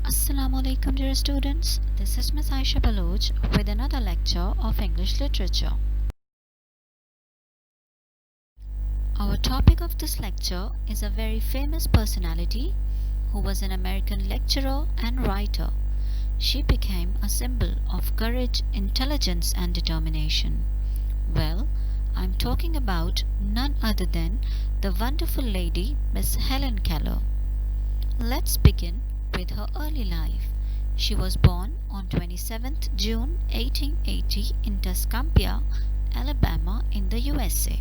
Assalamu alaikum dear students, this is Ms. Aisha Baloch with another lecture of English literature. Our topic of this lecture is a very famous personality who was an American lecturer and writer. She became a symbol of courage, intelligence and determination. Well, I'm talking about none other than the wonderful lady Miss Helen Keller. Let's begin with her early life. She was born on 27th June 1880 in Tuscumbia, Alabama in the USA.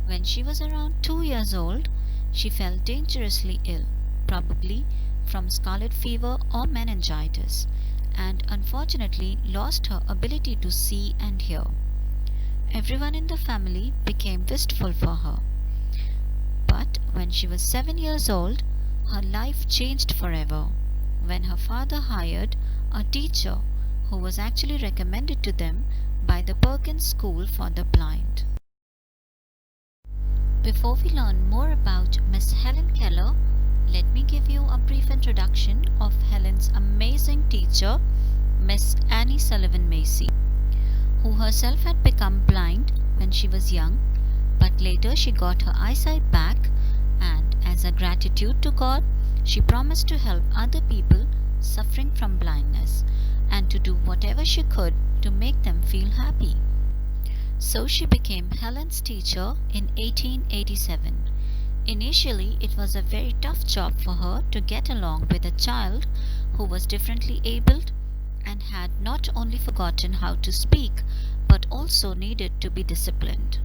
When she was around 2 years old, she fell dangerously ill, probably from scarlet fever or meningitis, and unfortunately lost her ability to see and hear. Everyone in the family became wistful for her. But when she was 7 years old, her life changed forever when her father hired a teacher who was actually recommended to them by the Perkins School for the Blind. Before we learn more about Miss Helen Keller, let me give you a brief introduction of Helen's amazing teacher, Miss Annie Sullivan Macy, who herself had become blind when she was young, but later she got her eyesight back, and as a gratitude to God, she promised to help other people suffering from blindness and to do whatever she could to make them feel happy. So she became Helen's teacher in 1887. Initially, it was a very tough job for her to get along with a child who was differently abled and had not only forgotten how to speak but also needed to be disciplined.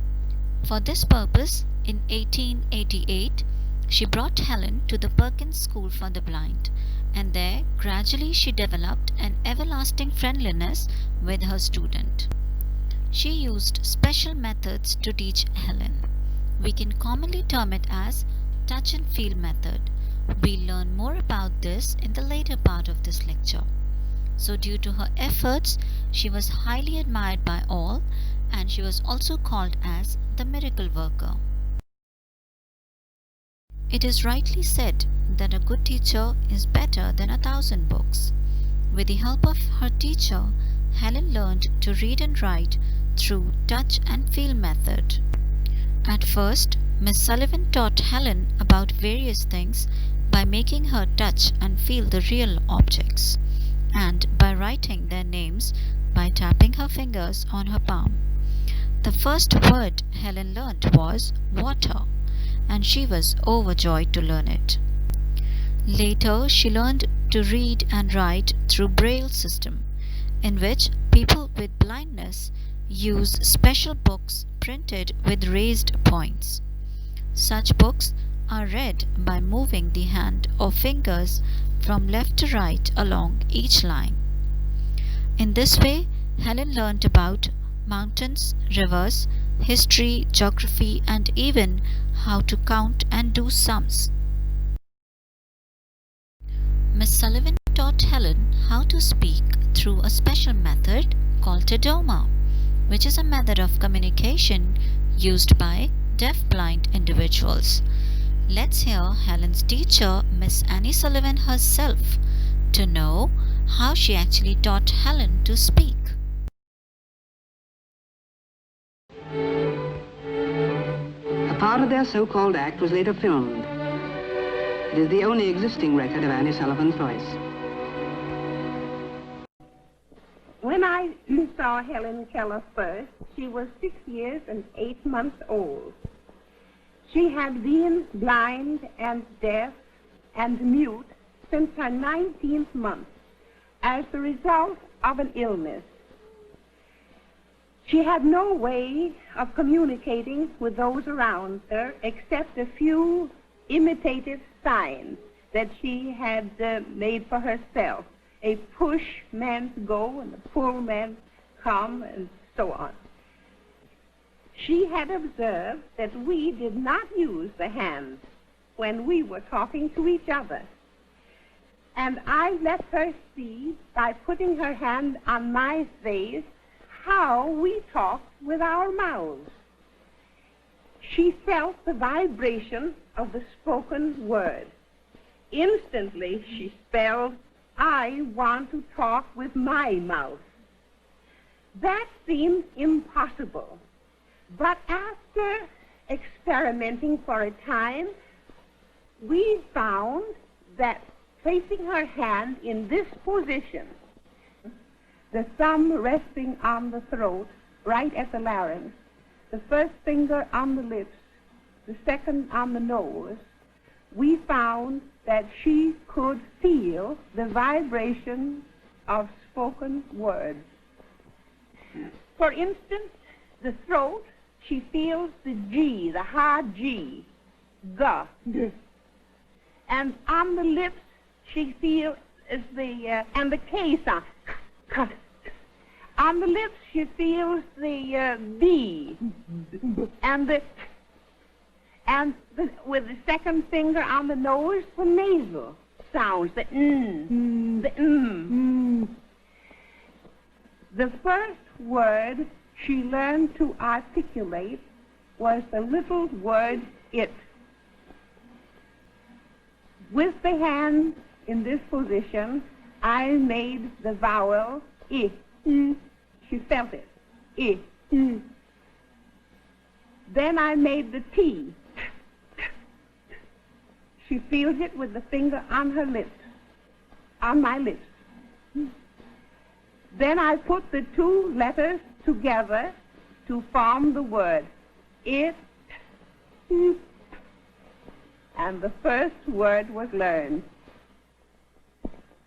For this purpose, in 1888, she brought Helen to the Perkins School for the Blind, and there gradually she developed an everlasting friendliness with her student. She used special methods to teach Helen. We can commonly term it as touch and feel method. We'll learn more about this in the later part of this lecture. So due to her efforts, she was highly admired by all, and she was also called as the miracle worker. It is rightly said that a good teacher is better than 1,000 books. With the help of her teacher, Helen learned to read and write through touch and feel method. At first, Miss Sullivan taught Helen about various things by making her touch and feel the real objects, and by writing their names by tapping her fingers on her palm. The first word Helen learned was water, and she was overjoyed to learn it. Later, she learned to read and write through Braille system, in which people with blindness use special books printed with raised points. Such books are read by moving the hand or fingers from left to right along each line. In this way, Helen learned about mountains, rivers, history, geography, and even how to count and do sums. Miss Sullivan taught Helen how to speak through a special method called Tadoma, which is a method of communication used by deaf-blind individuals. Let's hear Helen's teacher, Miss Annie Sullivan herself, to know how she actually taught Helen to speak. A part of their so-called act was later filmed. It is the only existing record of Annie Sullivan's voice. When I saw Helen Keller first, she was 6 years and 8 months old. She had been blind and deaf and mute since her 19th month as the result of an illness. She had no way of communicating with those around her except a few imitative signs that she had made for herself. A push meant go and a pull meant come and so on. She had observed that we did not use the hands when we were talking to each other. And I let her see by putting her hand on my face how we talk with our mouths. She felt the vibration of the spoken word. Instantly, she spelled, "I want to talk with my mouth." That seemed impossible. But after experimenting for a time, we found that placing her hand in this position, the thumb resting on the throat, right at the larynx, the first finger on the lips, the second on the nose, we found that she could feel the vibration of spoken words. For instance, the throat, she feels the G, the hard G, the. And on the lips, she feels and the K sound. On the lips, she feels the B, with the second finger on the nose, the nasal sounds, the the The first word she learned to articulate was the little word "it." With the hand in this position, I made the vowel I. She felt it. I. Then I made the T. She feels it with the finger on her lips, on my lips. Then I put the two letters together to form the word it, and the first word was learned.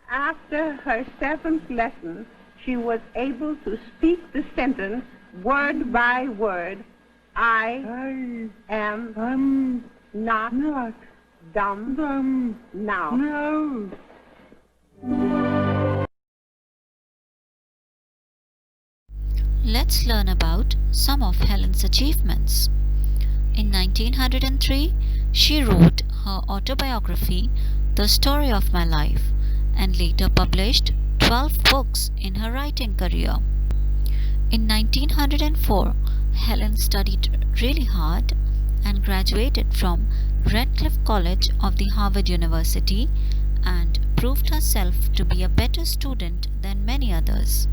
After her seventh lesson, she was able to speak the sentence word by word, I am not dumb now. No. Let's learn about some of Helen's achievements. In 1903, she wrote her autobiography, The Story of My Life, and later published 12 books in her writing career. In 1904, Helen studied really hard and graduated from Radcliffe College of the Harvard University and proved herself to be a better student than many others.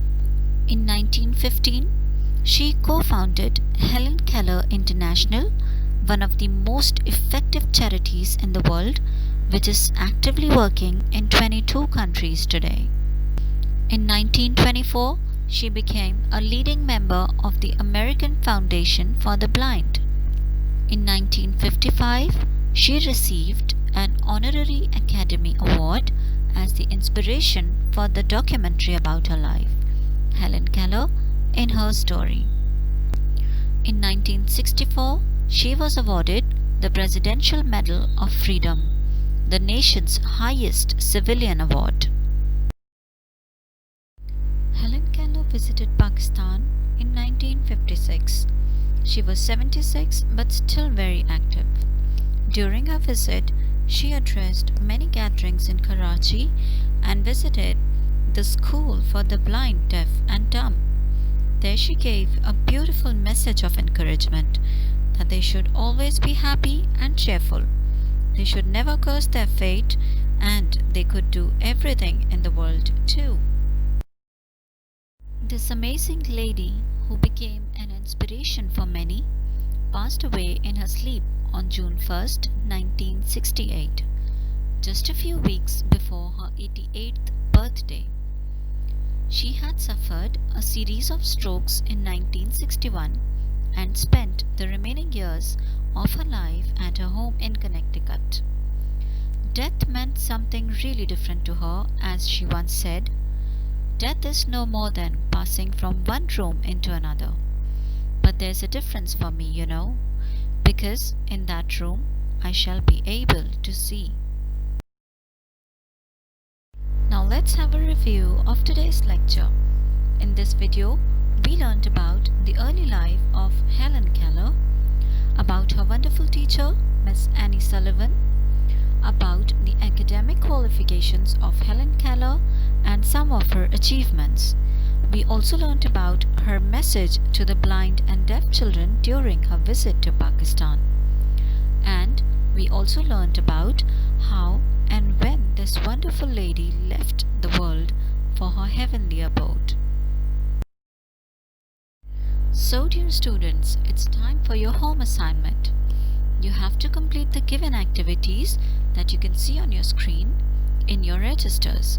In 1915, she co-founded Helen Keller International, one of the most effective charities in the world, which is actively working in 22 countries today. In 1924, she became a leading member of the American Foundation for the Blind. In 1955, she received an honorary Academy Award as the inspiration for the documentary about her life, Helen Keller in Her Story. In 1964, she was awarded the Presidential Medal of Freedom, the nation's highest civilian award. Helen Keller visited Pakistan in 1956. She was 76 but still very active. During her visit, she addressed many gatherings in Karachi and visited the School for the Blind, Deaf and Dumb. There she gave a beautiful message of encouragement that they should always be happy and cheerful. They should never curse their fate, and they could do everything in the world too. This amazing lady, who became an inspiration for many, passed away in her sleep on June 1st, 1968, just a few weeks before her 88th birthday. She had suffered a series of strokes in 1961 and spent the remaining years of her life at her home in Connecticut. Death meant something really different to her, as she once said, "Death is no more than passing from one room into another. But there's a difference for me, you know, because in that room I shall be able to see." Now let's have a review of today's lecture. In this video, we learned about the early life of Helen Keller, about her wonderful teacher, Miss Annie Sullivan, about the academic qualifications of Helen Keller and some of her achievements. We also learned about her message to the blind and deaf children during her visit to Pakistan. And we also learned about how and when beautiful lady left the world for her heavenly abode. So dear students, it's time for your home assignment. You have to complete the given activities that you can see on your screen in your registers.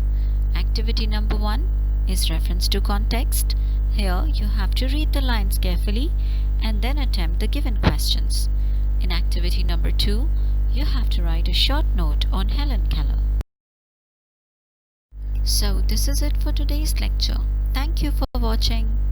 Activity number 1 is reference to context. Here you have to read the lines carefully and then attempt the given questions. In activity number 2, you have to write a short note on Helen Keller. So this is it for today's lecture. Thank you for watching.